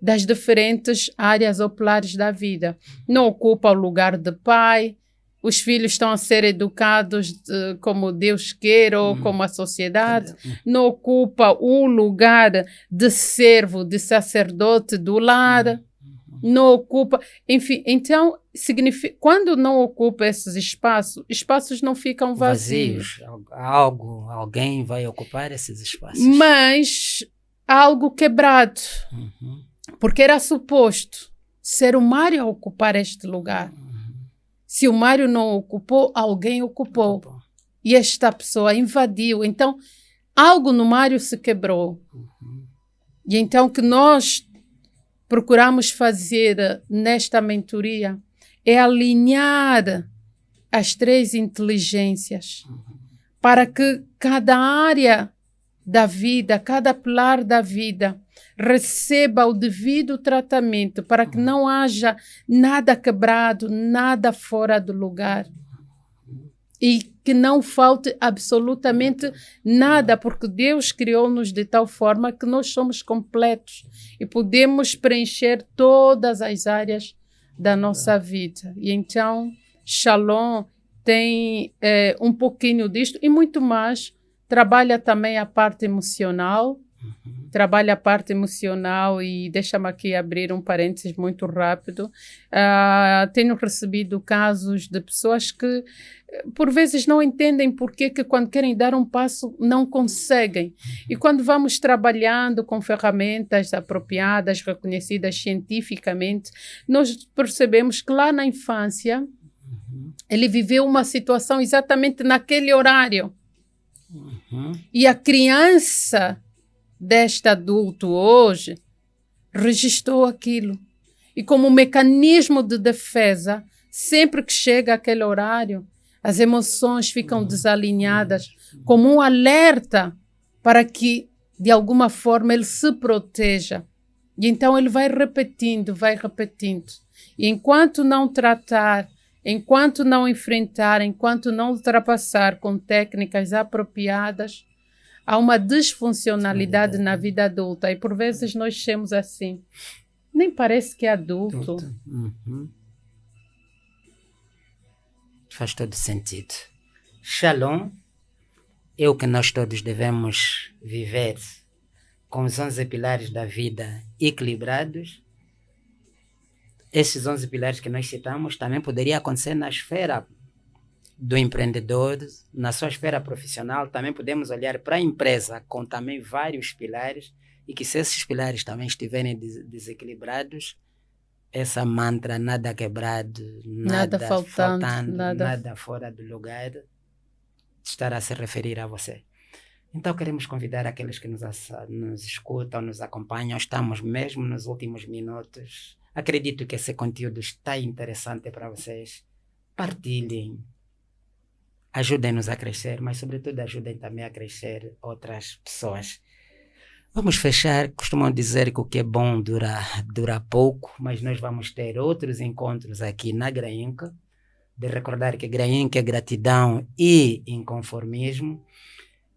[SPEAKER 2] das diferentes áreas ou pilares da vida. Não ocupa o lugar de pai, os filhos estão a ser educados como Deus quer ou como a sociedade. Não ocupa o lugar de servo, de sacerdote do lar. Não ocupa, enfim, então significa, quando não ocupa esses espaços não ficam vazios.
[SPEAKER 1] Alguém vai ocupar esses espaços.
[SPEAKER 2] Mas algo quebrado, porque era suposto ser o Mário a ocupar este lugar. Se o Mário não ocupou, alguém ocupou. E esta pessoa invadiu. Então, algo no Mário se quebrou. E então que nós procuramos fazer nesta mentoria é alinhar as 3 inteligências para que cada área da vida, cada pilar da vida receba o devido tratamento para que não haja nada quebrado, nada fora do lugar. E que não falte absolutamente nada, porque Deus criou-nos de tal forma que nós somos completos e podemos preencher todas as áreas da nossa vida. E então, Shalom tem um pouquinho disto e muito mais. Trabalha também a parte emocional. Trabalha a parte emocional e deixa-me aqui abrir um parênteses muito rápido. Tenho recebido casos de pessoas que por vezes não entendem porque que quando querem dar um passo não conseguem. E quando vamos trabalhando com ferramentas apropriadas, reconhecidas cientificamente, nós percebemos que lá na infância ele viveu uma situação exatamente naquele horário. E a criança deste adulto hoje registrou aquilo. E como mecanismo de defesa, sempre que chega aquele horário, as emoções ficam desalinhadas, como um alerta para que, de alguma forma, ele se proteja. E então ele vai repetindo. E enquanto não tratar, enquanto não enfrentar, enquanto não ultrapassar com técnicas apropriadas, há uma disfuncionalidade na vida adulta. E por vezes nós somos assim. Nem parece que é adulto.
[SPEAKER 1] Faz todo sentido. Shalom é o que nós todos devemos viver com os 11 pilares da vida equilibrados. Esses 11 pilares que nós citamos também poderia acontecer na esfera do empreendedor, na sua esfera profissional. Também podemos olhar para a empresa com também vários pilares e que se esses pilares também estiverem desequilibrados, essa mantra, nada quebrado, nada faltando, nada fora do lugar, estará a se referir a você. Então queremos convidar aqueles que nos escutam, nos acompanham. Estamos mesmo nos últimos minutos. Acredito que esse conteúdo está interessante para vocês. Partilhem. Ajudem-nos a crescer, mas sobretudo ajudem também a crescer outras pessoas. Vamos fechar. Costumam dizer que o que é bom dura pouco, mas nós vamos ter outros encontros aqui na Grainca. De recordar que Grainca é gratidão e inconformismo.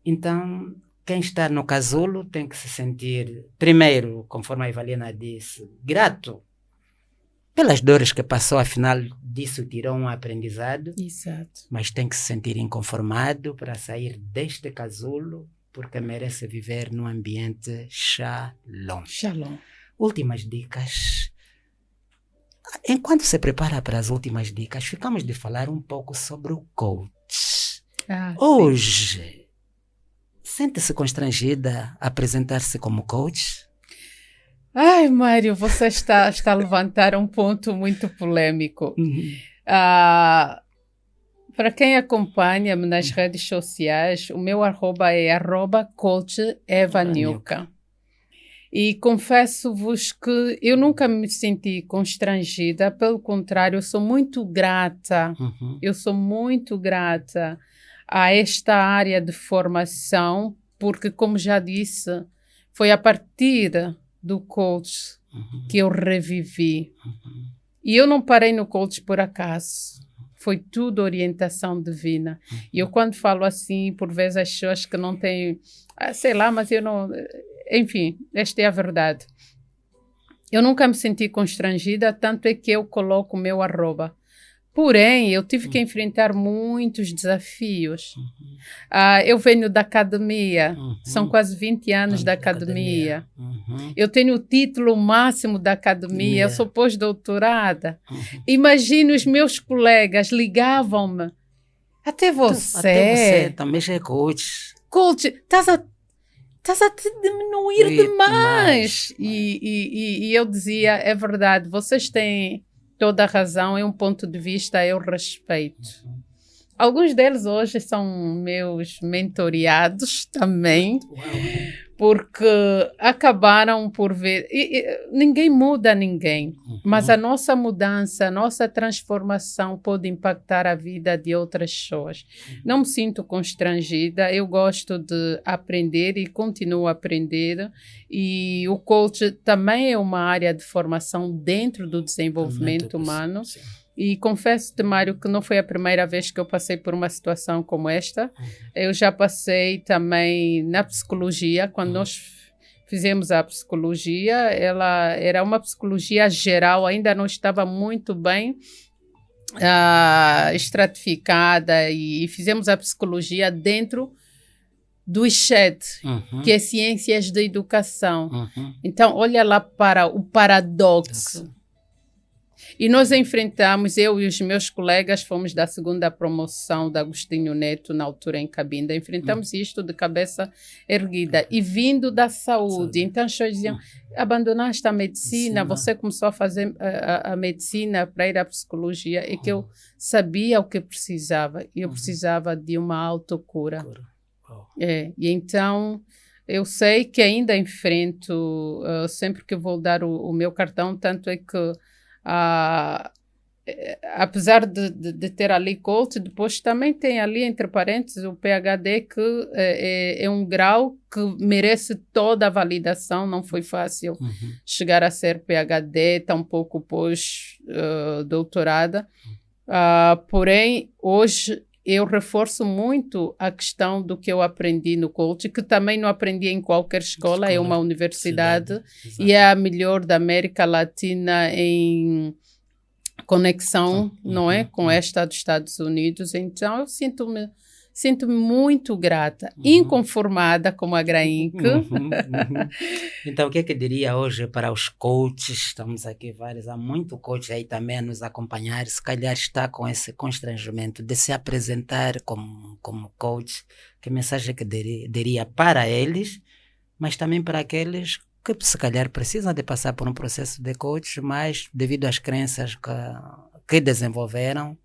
[SPEAKER 1] Então, quem está no casulo tem que se sentir, primeiro, conforme a Ivalina disse, grato pelas dores que passou, afinal disso tirou um aprendizado.
[SPEAKER 2] Exato.
[SPEAKER 1] Mas tem que se sentir inconformado para sair deste casulo, porque merece viver num ambiente shalom.
[SPEAKER 2] Shalom.
[SPEAKER 1] Últimas dicas. Enquanto se prepara para as últimas dicas, ficamos de falar um pouco sobre o coach. Hoje, sente-se constrangida a apresentar-se como coach?
[SPEAKER 2] Ai, Mário, você está a levantar um ponto muito polêmico. Para quem acompanha-me nas redes sociais, o meu arroba é @coachevanilka. E confesso-vos que eu nunca me senti constrangida, pelo contrário, eu sou muito grata. Eu sou muito grata a esta área de formação, porque, como já disse, foi a partir do coach que eu revivi. E eu não parei no coach por acaso. Foi tudo orientação divina. E eu, quando falo assim, por vezes as pessoas que não têm... sei lá, mas eu não... Enfim, esta é a verdade. Eu nunca me senti constrangida, tanto é que eu coloco o meu arroba. Porém, eu tive que enfrentar muitos desafios. Eu venho da academia, são quase 20 anos da academia. Eu tenho o título máximo da academia, eu sou pós-doutorada. Imagino os meus colegas ligavam-me. Até você
[SPEAKER 1] também já é coach.
[SPEAKER 2] Coach, estás a te diminuir demais. E eu dizia, é verdade, vocês têm toda a razão, é um ponto de vista, eu respeito. Alguns deles hoje são meus mentoriados também, porque acabaram por ver... ninguém muda ninguém, mas a nossa mudança, a nossa transformação pode impactar a vida de outras pessoas. Não me sinto constrangida, eu gosto de aprender e continuo a aprender. E o coach também é uma área de formação dentro do desenvolvimento humano. Sim. E confesso-te, Mário, que não foi a primeira vez que eu passei por uma situação como esta. Eu já passei também na psicologia, quando nós fizemos a psicologia, ela era uma psicologia geral, ainda não estava muito bem estratificada, e fizemos a psicologia dentro do ISHED, que é Ciências da Educação. Então, olha lá para o paradoxo. E nós enfrentamos, eu e os meus colegas, fomos da segunda promoção da Agostinho Neto, na altura em Cabinda, enfrentamos isto de cabeça erguida e vindo da saúde. Então as pessoas diziam, abandonaste a medicina, você começou a fazer a medicina para ir à psicologia. E que eu sabia o que precisava, e eu precisava de uma autocura. E então eu sei que ainda enfrento, sempre que vou dar o meu cartão, tanto é que apesar de ter ali coach, depois também tem ali entre parênteses o PhD, que é um grau que merece toda a validação. Não foi fácil chegar a ser PhD, tampouco pós-doutorada. Porém, hoje eu reforço muito a questão do que eu aprendi no coach, que também não aprendi em qualquer escola, é uma universidade e é a melhor da América Latina em conexão, não é, com esta dos Estados Unidos. Então eu sinto-me muito grata, inconformada como a Grainke.
[SPEAKER 1] Então, o que é que diria hoje para os coaches? Estamos aqui vários, há muito coach aí também a nos acompanhar, se calhar está com esse constrangimento de se apresentar como coach. Que mensagem que diria para eles, mas também para aqueles que se calhar precisam de passar por um processo de coach, mas devido às crenças que desenvolveram,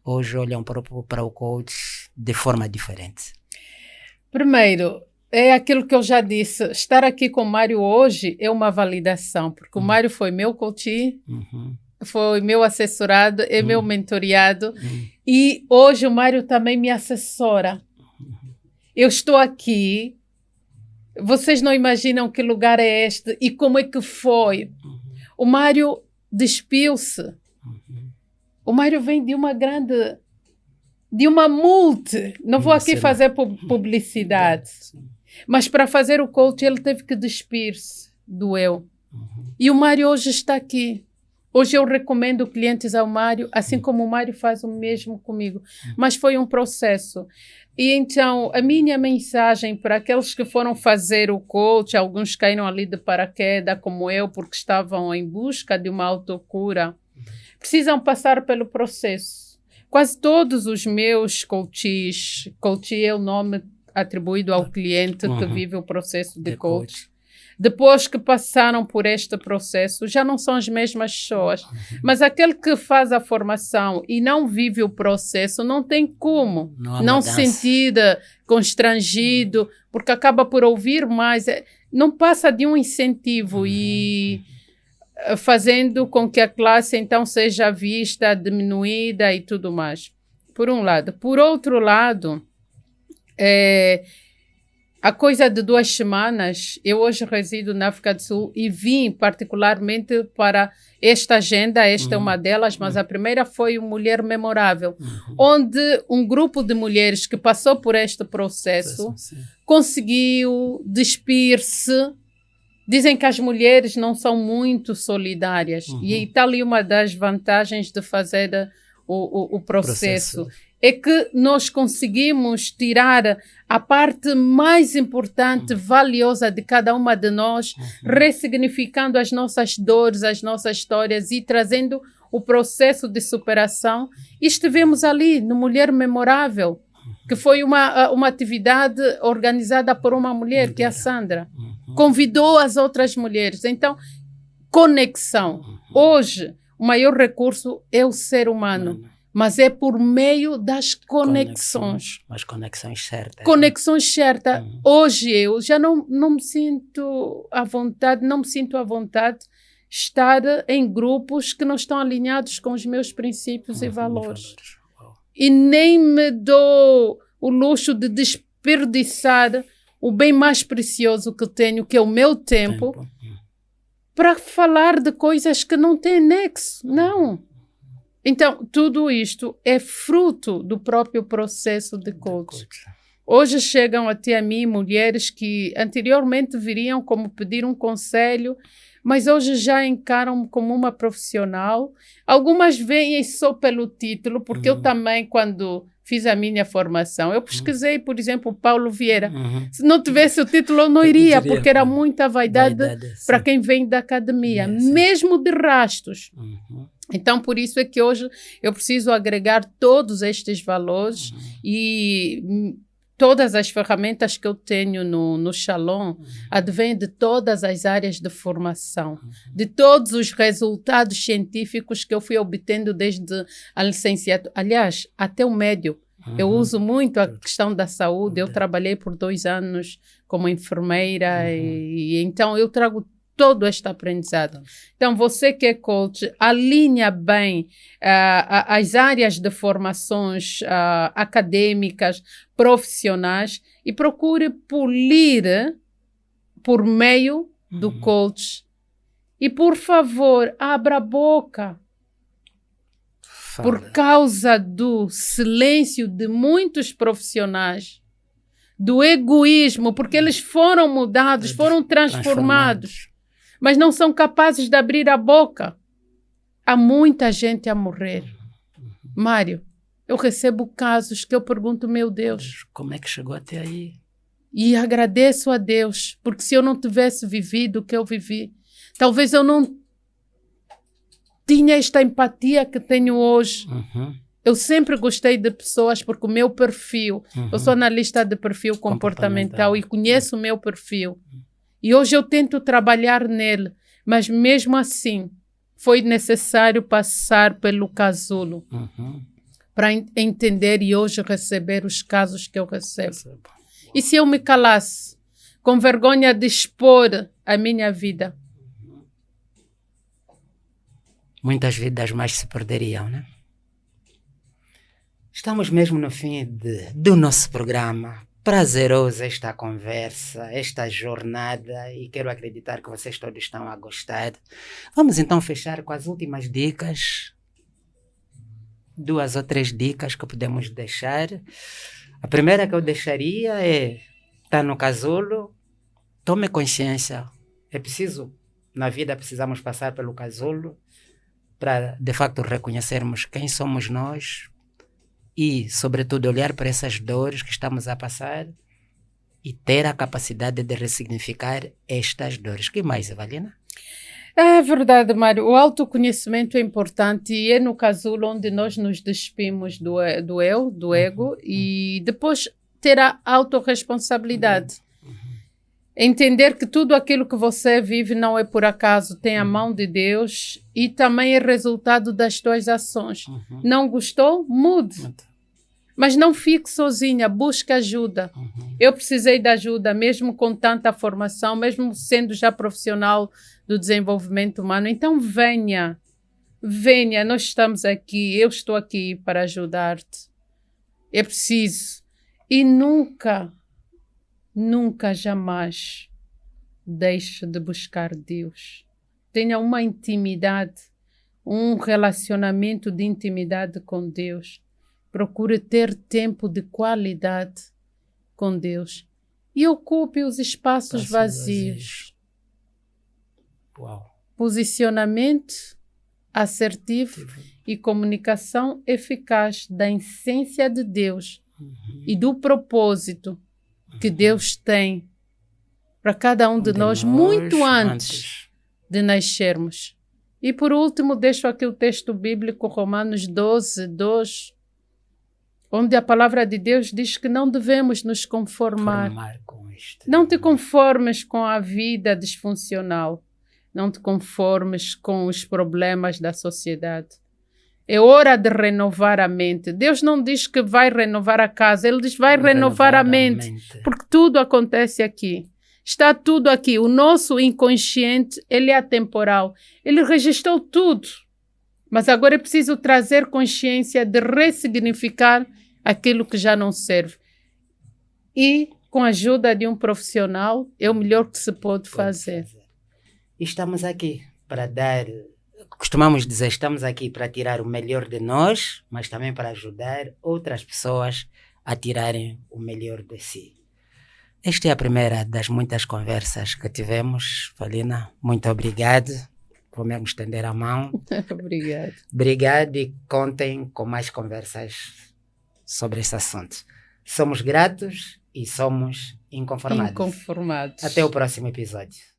[SPEAKER 1] hoje olham para o coach de forma diferente?
[SPEAKER 2] Primeiro, é aquilo que eu já disse, estar aqui com o Mário hoje é uma validação, porque o Mário foi meu coach, foi meu assessorado, é meu mentoriado, e hoje o Mário também me assessora. Eu estou aqui, vocês não imaginam que lugar é este e como é que foi. O Mário despiu-se. O Mário vem de uma multi. Não vou aqui fazer publicidade. Mas para fazer o coach, ele teve que despir-se do eu. E o Mário hoje está aqui. Hoje eu recomendo clientes ao Mário, assim como o Mário faz o mesmo comigo. Mas foi um processo. E então, a minha mensagem para aqueles que foram fazer o coach, alguns caíram ali de paraquedas, como eu, porque estavam em busca de uma autocura, precisam passar pelo processo. Quase todos os meus coach é o nome atribuído ao cliente que vive o processo de coach. Depois que passaram por este processo, já não são as mesmas pessoas. Mas aquele que faz a formação e não vive o processo, não tem como não se sentir constrangido, porque acaba por ouvir mais. Não passa de um incentivo e fazendo com que a classe, então, seja vista, diminuída e tudo mais. Por um lado. Por outro lado, a coisa de 2 semanas, eu hoje resido na África do Sul e vim particularmente para esta agenda, esta é uma delas, mas a primeira foi o Mulher Memorável, onde um grupo de mulheres que passou por este processo conseguiu despir-se. Dizem que as mulheres não são muito solidárias e está ali uma das vantagens de fazer o processo. É que nós conseguimos tirar a parte mais importante, valiosa de cada uma de nós, ressignificando as nossas dores, as nossas histórias e trazendo o processo de superação. E estivemos ali no Mulher Memorável, que foi uma atividade organizada por uma mulher, que é a Sandra. Convidou as outras mulheres. Então, conexão. Hoje, o maior recurso é o ser humano. Mas é por meio das conexões.
[SPEAKER 1] As conexões certas.
[SPEAKER 2] Conexões certas. Hoje eu já não me sinto à vontade, estar em grupos que não estão alinhados com os meus princípios e valores. E nem me dou o luxo de desperdiçar o bem mais precioso que tenho, que é o meu tempo. Para falar de coisas que não têm nexo. Não. Então, tudo isto é fruto do próprio processo de coach. Hoje chegam até a mim mulheres que anteriormente viriam como pedir um conselho, mas hoje já encaram-me como uma profissional. Algumas vêm só pelo título, porque eu também, quando fiz a minha formação, eu pesquisei, por exemplo, Paulo Vieira. Se não tivesse o título, eu não iria, porque era muita vaidade para quem vem da academia, mesmo de rastos. Então, por isso é que hoje eu preciso agregar todos estes valores e todas as ferramentas que eu tenho no Shalom advêm de todas as áreas de formação, de todos os resultados científicos que eu fui obtendo desde a licenciatura. Aliás, até o médio. Eu uso muito a questão da saúde. Eu trabalhei por 2 anos como enfermeira e então eu trago todo este aprendizado. Então, você que é coach, alinha bem as áreas de formações acadêmicas, profissionais e procure polir por meio do coach. E, por favor, abra a boca. Por causa do silêncio de muitos profissionais, do egoísmo, porque eles foram mudados, foram transformados. Mas não são capazes de abrir a boca. Há muita gente a morrer. Mário, eu recebo casos que eu pergunto, meu Deus,
[SPEAKER 1] como é que chegou até aí?
[SPEAKER 2] E agradeço a Deus, porque se eu não tivesse vivido o que eu vivi, talvez eu não tinha esta empatia que tenho hoje. Eu sempre gostei de pessoas, porque o meu perfil, eu sou analista de perfil comportamental e conheço o meu perfil. E hoje eu tento trabalhar nele, mas mesmo assim foi necessário passar pelo casulo para entender e hoje receber os casos que eu recebo. E se eu me calasse, com vergonha de expor a minha vida?
[SPEAKER 1] Muitas vidas mais se perderiam, né? Estamos mesmo no fim do nosso programa. Prazerosa esta conversa, esta jornada, e quero acreditar que vocês todos estão a gostar. Vamos então fechar com as últimas dicas. 2 ou 3 dicas que podemos deixar. A primeira que eu deixaria é: está no casulo, tome consciência. É preciso, na vida precisamos passar pelo casulo, para de facto reconhecermos quem somos nós e, sobretudo, olhar para essas dores que estamos a passar e ter a capacidade de ressignificar estas dores. Que mais, Evalina?
[SPEAKER 2] É verdade, Mário. O autoconhecimento é importante e é no casulo onde nós nos despimos do eu, do ego, e depois ter a autorresponsabilidade. Entender que tudo aquilo que você vive não é por acaso, tem a mão de Deus e também é resultado das tuas ações. Não gostou? Mude. Mas não fique sozinha, busque ajuda. Eu precisei de ajuda, mesmo com tanta formação, mesmo sendo já profissional do desenvolvimento humano. Então venha, nós estamos aqui, eu estou aqui para ajudar-te. É preciso. E nunca, jamais deixe de buscar Deus. Tenha uma intimidade, um relacionamento de intimidade com Deus. Procure ter tempo de qualidade com Deus e ocupe os espaços vazios.
[SPEAKER 1] Uau.
[SPEAKER 2] Posicionamento assertivo e comunicação eficaz da essência de Deus e do propósito que Deus tem para cada um de nós muito antes de nascermos. E por último, deixo aqui o texto bíblico, Romanos 12, 2, onde a palavra de Deus diz que não devemos nos conformar. Não te conformes com a vida disfuncional. Não te conformes com os problemas da sociedade. É hora de renovar a mente. Deus não diz que vai renovar a casa, Ele diz vai renovar a mente. Porque tudo acontece aqui. Está tudo aqui. O nosso inconsciente, ele é atemporal. Ele registrou tudo. Mas agora é preciso trazer consciência de ressignificar aquilo que já não serve. E, com a ajuda de um profissional, é o melhor que se pode fazer.
[SPEAKER 1] Estamos aqui para dar... Costumamos dizer, estamos aqui para tirar o melhor de nós, mas também para ajudar outras pessoas a tirarem o melhor de si. Esta é a primeira das muitas conversas que tivemos. Evalina, muito obrigado. Vou mesmo estender a mão.
[SPEAKER 2] Obrigado.
[SPEAKER 1] Obrigado e contem com mais conversas sobre esse assunto. Somos gratos e somos inconformados.
[SPEAKER 2] Inconformados.
[SPEAKER 1] Até o próximo episódio.